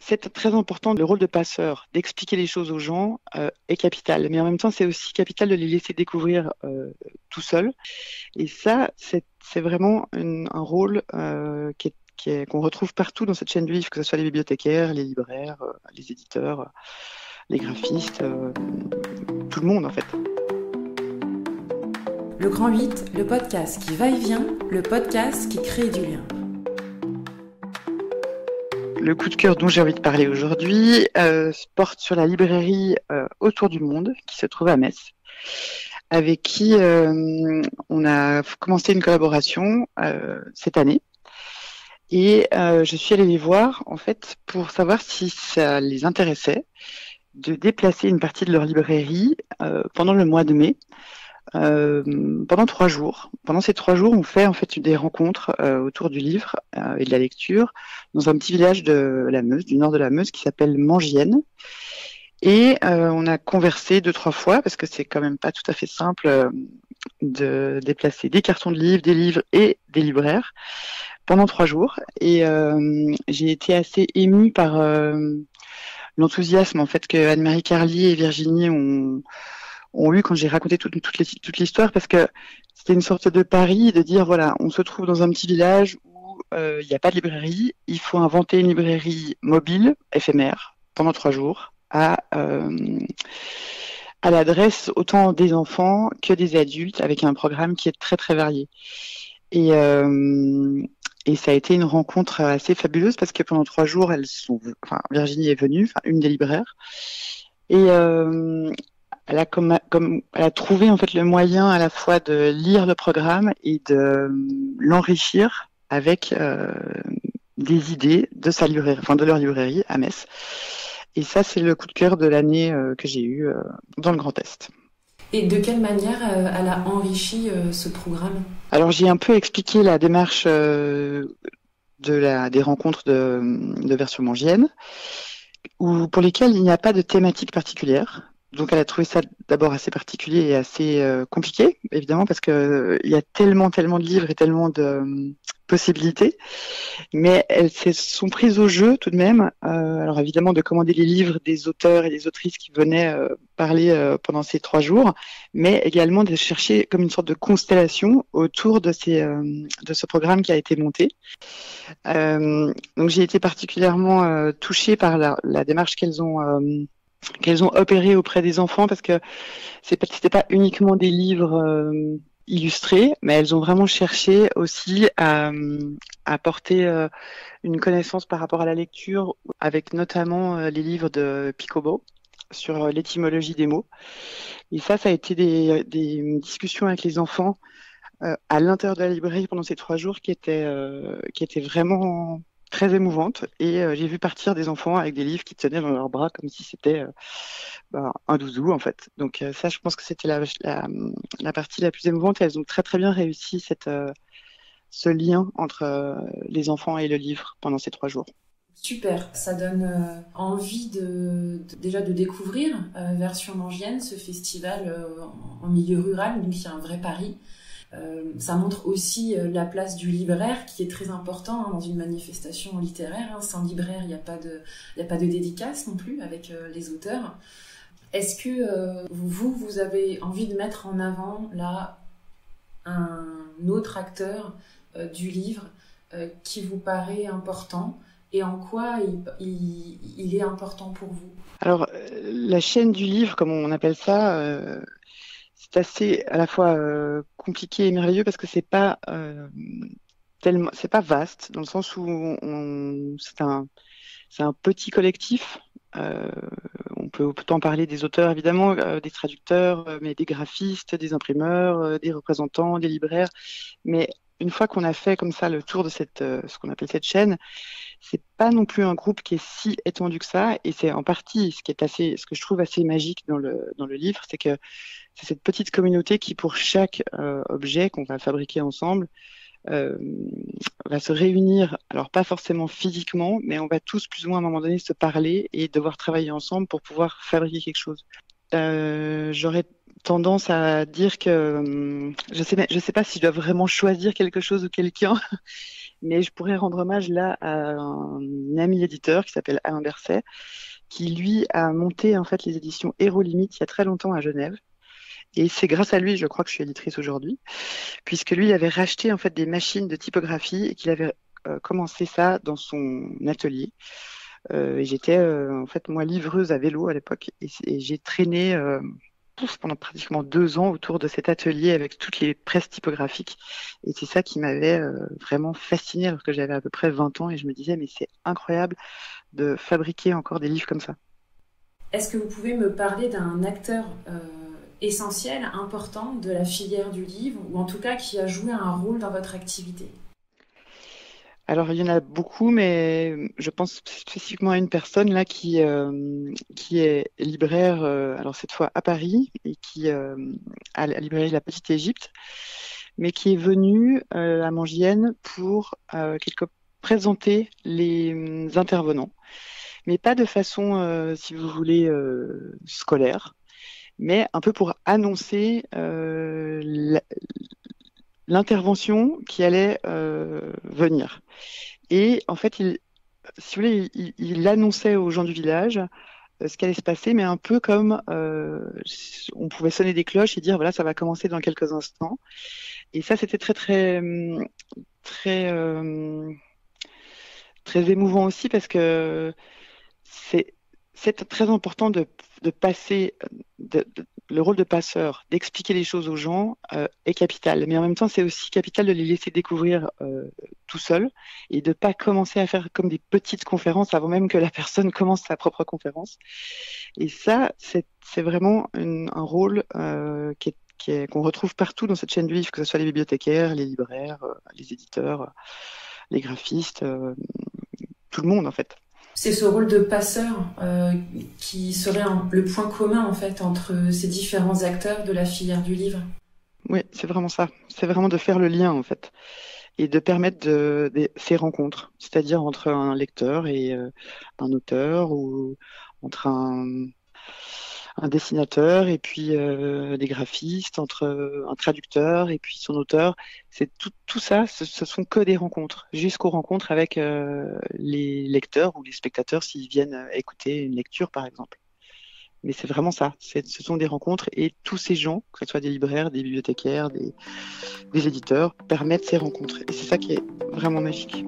c'est très important, le rôle de passeur, d'expliquer les choses aux gens est capital. Mais en même temps, c'est aussi capital de les laisser découvrir tout seuls. Et ça, c'est vraiment un rôle qu'on retrouve partout dans cette chaîne du livre, que ce soit les bibliothécaires, les libraires, les éditeurs, les graphistes, tout le monde en fait. Le Grand 8, le podcast qui va et vient, le podcast qui crée du lien. Le coup de cœur dont j'ai envie de parler aujourd'hui porte sur la librairie Autour du Monde, qui se trouve à Metz, avec qui on a commencé une collaboration cette année. Et je suis allée les voir, en fait, pour savoir si ça les intéressait de déplacer une partie de leur librairie pendant le mois de mai, pendant 3 jours. Pendant ces 3 jours, on fait en fait des rencontres autour du livre et de la lecture dans un petit village de la Meuse, du nord de la Meuse, qui s'appelle Mangienne. Et on a conversé 2-3 fois parce que c'est quand même pas tout à fait simple de déplacer des cartons de livres, des livres et des libraires pendant 3 jours. Et j'ai été assez émue par l'enthousiasme en fait que Anne-Marie Carlier et Virginie ont eu quand j'ai raconté toute l'histoire, parce que c'était une sorte de pari de dire voilà, on se trouve dans un petit village où il n'y a pas de librairie, il faut inventer une librairie mobile, éphémère, pendant 3 jours, à l'adresse autant des enfants que des adultes, avec un programme qui est très très varié. Et ça a été une rencontre assez fabuleuse parce que pendant 3 jours, Virginie est venue, une des libraires, et elle a trouvé en fait le moyen à la fois de lire le programme et de l'enrichir avec des idées de sa librairie, enfin de leur librairie à Metz. Et ça, c'est le coup de cœur de l'année que j'ai eu dans le Grand Est. Et de quelle manière elle a enrichi ce programme ? Alors j'ai un peu expliqué la démarche des rencontres de Version Mangienne, pour lesquelles il n'y a pas de thématique particulière. Donc elle a trouvé ça d'abord assez particulier et assez compliqué, évidemment, parce que il y a tellement de livres et tellement de possibilités. Mais elles se sont prises au jeu tout de même. Alors évidemment de commander les livres des auteurs et des autrices qui venaient parler pendant ces 3 jours, mais également de chercher comme une sorte de constellation autour de ce programme qui a été monté. Donc j'ai été particulièrement touchée par la démarche qu'elles ont opéré auprès des enfants, parce que c'était pas uniquement des livres illustrés, mais elles ont vraiment cherché aussi à apporter une connaissance par rapport à la lecture, avec notamment les livres de Picobot sur l'étymologie des mots. Et ça a été des discussions avec les enfants à l'intérieur de la librairie pendant ces 3 jours qui étaient vraiment très émouvante, et j'ai vu partir des enfants avec des livres qui tenaient dans leurs bras comme si c'était un doudou en fait. Donc ça, je pense que c'était la partie la plus émouvante, et elles ont très très bien réussi ce lien entre les enfants et le livre pendant ces 3 jours. Super, ça donne envie déjà de découvrir Version Mangienne, ce festival en milieu rural, donc il y a un vrai pari. Ça montre aussi la place du libraire, qui est très important dans une manifestation littéraire. Sans libraire, il n'y a pas de dédicace non plus avec les auteurs. Est-ce que vous avez envie de mettre en avant là un autre acteur du livre qui vous paraît important, et en quoi il est important pour vous ? Alors, la chaîne du livre, comme on appelle ça, c'est assez à la fois compliqué et merveilleux, parce que c'est pas vaste, dans le sens où c'est un petit collectif. On peut autant parler des auteurs évidemment, des traducteurs, mais des graphistes, des imprimeurs, des représentants, des libraires. Mais une fois qu'on a fait comme ça le tour de ce qu'on appelle cette chaîne, c'est pas non plus un groupe qui est si étendu que ça. Et c'est en partie ce que je trouve assez magique dans le livre, c'est que c'est cette petite communauté qui, pour chaque objet qu'on va fabriquer ensemble, va se réunir, alors pas forcément physiquement, mais on va tous plus ou moins à un moment donné se parler et devoir travailler ensemble pour pouvoir fabriquer quelque chose. J'aurais tendance à dire que je sais pas si je dois vraiment choisir quelque chose ou quelqu'un, Mais je pourrais rendre hommage là à un ami éditeur qui s'appelle Alain Berset, qui lui a monté en fait les éditions Héros Limite il y a très longtemps à Genève. Et c'est grâce à lui, je crois que je suis éditrice aujourd'hui, puisque lui avait racheté en fait des machines de typographie et qu'il avait commencé ça dans son atelier. Et j'étais en fait moi livreuse à vélo à l'époque et j'ai traîné pendant pratiquement 2 ans autour de cet atelier avec toutes les presses typographiques. Et c'est ça qui m'avait vraiment fascinée alors que j'avais à peu près 20 ans et je me disais mais c'est incroyable de fabriquer encore des livres comme ça. Est-ce que vous pouvez me parler d'un acteur essentiel, important de la filière du livre, ou en tout cas qui a joué un rôle dans votre activité? Alors, il y en a beaucoup, mais je pense spécifiquement à une personne là qui est libraire, alors cette fois à Paris, et qui a la librairie La Petite Égypte, mais qui est venue à Mangienne pour présenter les intervenants, mais pas de façon, si vous voulez, scolaire, mais un peu pour annoncer l'intervention qui allait venir. Et en fait, si vous voulez, il annonçait aux gens du village ce qui allait se passer, mais un peu comme on pouvait sonner des cloches et dire voilà, ça va commencer dans quelques instants. Et ça, c'était très très très très émouvant aussi parce que c'est c'est très important de passer le rôle de passeur, d'expliquer les choses aux gens est capital. Mais en même temps, c'est aussi capital de les laisser découvrir tout seul et de pas commencer à faire comme des petites conférences avant même que la personne commence sa propre conférence. Et ça, c'est vraiment un rôle qu'on retrouve partout dans cette chaîne du livre, que ce soit les bibliothécaires, les libraires, les éditeurs, les graphistes, tout le monde en fait. C'est ce rôle de passeur qui serait le point commun en fait entre ces différents acteurs de la filière du livre. Oui, c'est vraiment ça. C'est vraiment de faire le lien en fait et de permettre ces rencontres, c'est-à-dire entre un lecteur et un auteur ou entre un dessinateur et puis des graphistes, entre un traducteur et puis son auteur. C'est tout ça, ce sont que des rencontres, jusqu'aux rencontres avec les lecteurs ou les spectateurs s'ils viennent écouter une lecture par exemple. Mais c'est vraiment ça, ce sont des rencontres et tous ces gens, que ce soit des libraires, des bibliothécaires, des éditeurs, permettent ces rencontres. Et c'est ça qui est vraiment magique.